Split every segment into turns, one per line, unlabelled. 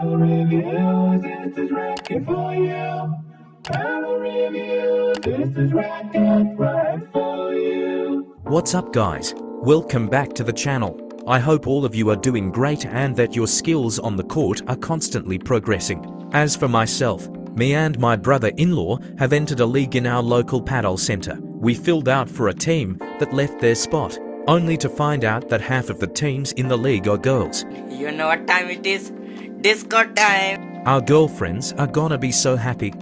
Paddle review, this is racket for you. Paddle review, this is racket right for you.
What's up guys? Welcome back to the channel. I hope all of you are doing great and that your skills on the court are constantly progressing. As for myself, me and my brother-in-law have entered a league in our local paddle center. We filled out for a team that left their spot, only to find out that half of the teams in the league are girls.
You know what time it is? Disco time!
Our girlfriends are gonna be so happy.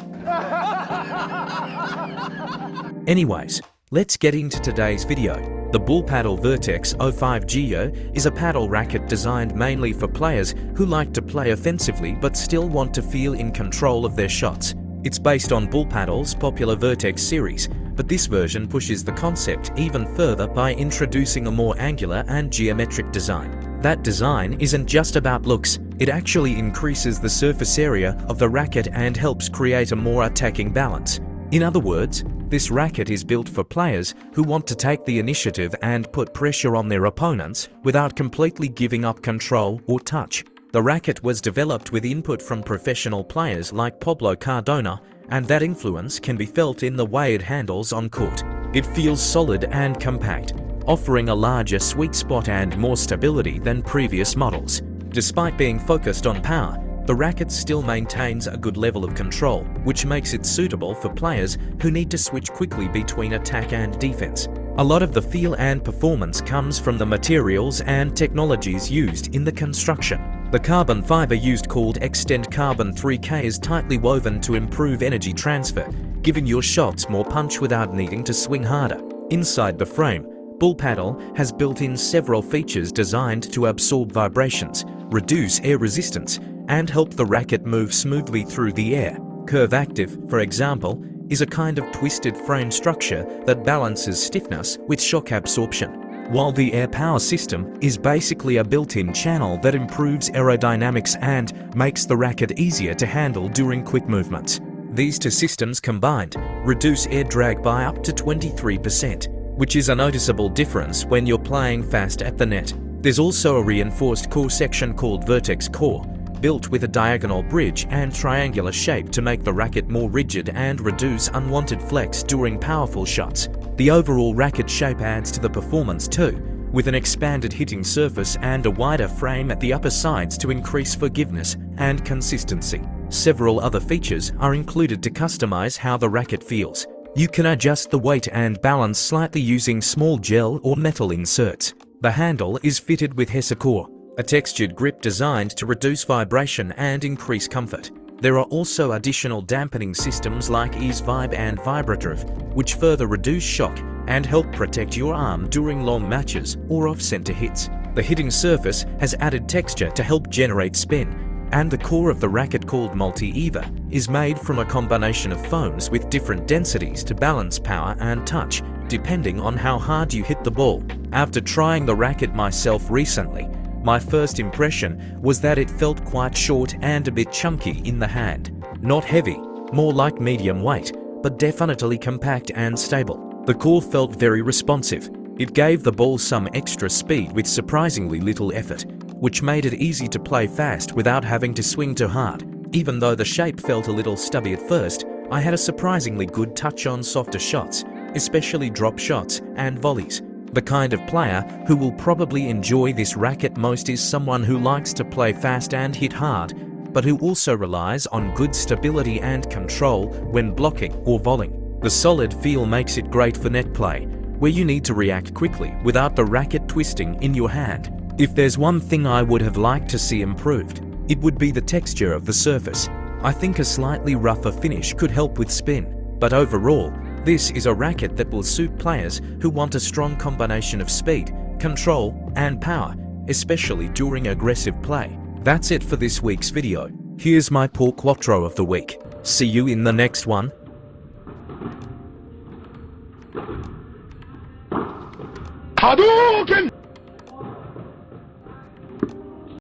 Anyways, let's get into today's video. The Bullpadel Vertex 05 GEO is a paddle racket designed mainly for players who like to play offensively but still want to feel in control of their shots. It's based on Bullpadel's popular Vertex series, but this version pushes the concept even further by introducing a more angular and geometric design. That design isn't just about looks, it actually increases the surface area of the racket and helps create a more attacking balance. In other words, this racket is built for players who want to take the initiative and put pressure on their opponents without completely giving up control or touch. The racket was developed with input from professional players like Pablo Cardona, and that influence can be felt in the way it handles on court. It feels solid and compact, offering a larger sweet spot and more stability than previous models. Despite being focused on power, the racket still maintains a good level of control, which makes it suitable for players who need to switch quickly between attack and defense. A lot of the feel and performance comes from the materials and technologies used in the construction. The carbon fiber used, called Extend Carbon 3K, is tightly woven to improve energy transfer, giving your shots more punch without needing to swing harder. Inside the frame, Bullpadel has built in several features designed to absorb vibrations, reduce air resistance, and help the racket move smoothly through the air. Curve Active, for example, is a kind of twisted frame structure that balances stiffness with shock absorption, while the Air Power system is basically a built-in channel that improves aerodynamics and makes the racket easier to handle during quick movements. These two systems combined reduce air drag by up to 23%, which is a noticeable difference when you're playing fast at the net. There's also a reinforced core section called Vertex Core, built with a diagonal bridge and triangular shape to make the racket more rigid and reduce unwanted flex during powerful shots. The overall racket shape adds to the performance too, with an expanded hitting surface and a wider frame at the upper sides to increase forgiveness and consistency. Several other features are included to customize how the racket feels. You can adjust the weight and balance slightly using small gel or metal inserts. The handle is fitted with Core, a textured grip designed to reduce vibration and increase comfort. There are also additional dampening systems like Ease Vibe and Vibradrive, which further reduce shock and help protect your arm during long matches or off-center hits. The hitting surface has added texture to help generate spin, and the core of the racket, called Multi-Eva, is made from a combination of foams with different densities to balance power and touch, depending on how hard you hit the ball. After trying the racket myself recently, my first impression was that it felt quite short and a bit chunky in the hand. Not heavy, more like medium weight, but definitely compact and stable. The core felt very responsive. It gave the ball some extra speed with surprisingly little effort, which made it easy to play fast without having to swing too hard. Even though the shape felt a little stubby at first, I had a surprisingly good touch on softer shots, especially drop shots and volleys. The kind of player who will probably enjoy this racket most is someone who likes to play fast and hit hard, but who also relies on good stability and control when blocking or volleying. The solid feel makes it great for net play, where you need to react quickly without the racket twisting in your hand. If there's one thing I would have liked to see improved, it would be the texture of the surface. I think a slightly rougher finish could help with spin, but overall, this is a racket that will suit players who want a strong combination of speed, control, and power, especially during aggressive play. That's it for this week's video. Here's my Por Quattro of the week. See you in the next one.
Hadouken!